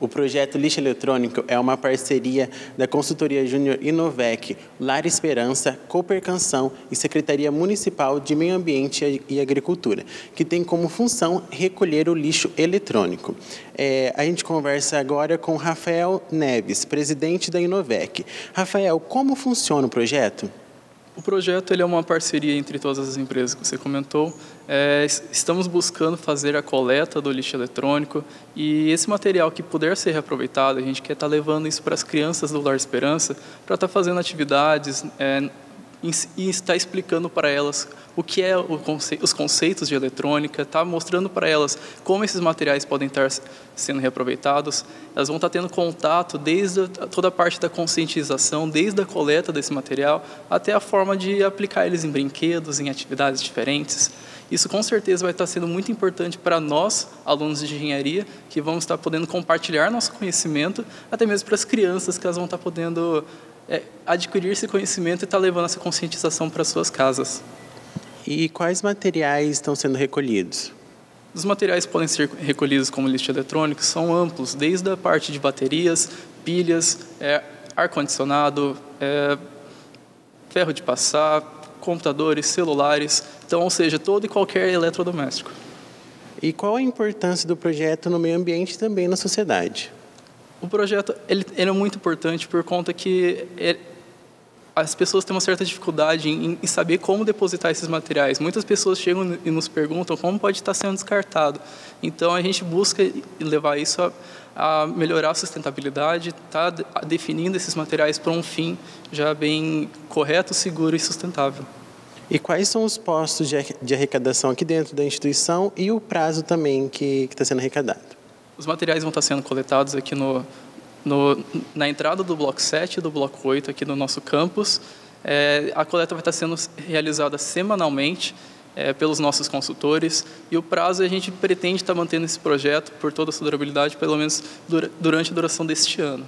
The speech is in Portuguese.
O projeto Lixo Eletrônico é uma parceria da Consultoria Júnior Inovec, Lar Esperança, Copercanção e Secretaria Municipal de Meio Ambiente e Agricultura, que tem como função recolher o lixo eletrônico. A gente conversa agora com Rafael Neves, presidente da Inovec. Rafael, como funciona o projeto? O projeto ele é uma parceria entre todas as empresas que você comentou. Estamos buscando fazer a coleta do lixo eletrônico e esse material que puder ser reaproveitado, a gente quer estar levando isso para as crianças do Lar Esperança para estar fazendo atividades e estar explicando para elas o que é os conceitos de eletrônica, estar mostrando para elas como esses materiais podem estar sendo reaproveitados. Elas vão estar tendo contato desde toda a parte da conscientização, desde a coleta desse material até a forma de aplicar eles em brinquedos, em atividades diferentes. Isso com certeza vai estar sendo muito importante para nós, alunos de engenharia, que vamos estar podendo compartilhar nosso conhecimento, até mesmo para as crianças, que elas vão estar podendo adquirir esse conhecimento e estar levando essa conscientização para as suas casas. E quais materiais estão sendo recolhidos? Os materiais que podem ser recolhidos como lixo eletrônico são amplos, desde a parte de baterias, pilhas, ar-condicionado, ferro de passar, computadores, celulares, então, ou seja, todo e qualquer eletrodoméstico. E qual a importância do projeto no meio ambiente e também na sociedade? O projeto ele é muito importante por conta que as pessoas têm uma certa dificuldade em saber como depositar esses materiais. Muitas pessoas chegam e nos perguntam como pode estar sendo descartado. Então, a gente busca levar isso a melhorar a sustentabilidade, tá definindo esses materiais para um fim já bem correto, seguro e sustentável. E quais são os postos de arrecadação aqui dentro da instituição e o prazo também que está sendo arrecadado? Os materiais vão estar sendo coletados aqui na entrada do Bloco 7 e do Bloco 8 aqui no nosso campus. A coleta vai estar sendo realizada semanalmente pelos nossos consultores e o prazo a gente pretende estar mantendo esse projeto por toda a sua durabilidade, pelo menos durante a duração deste ano.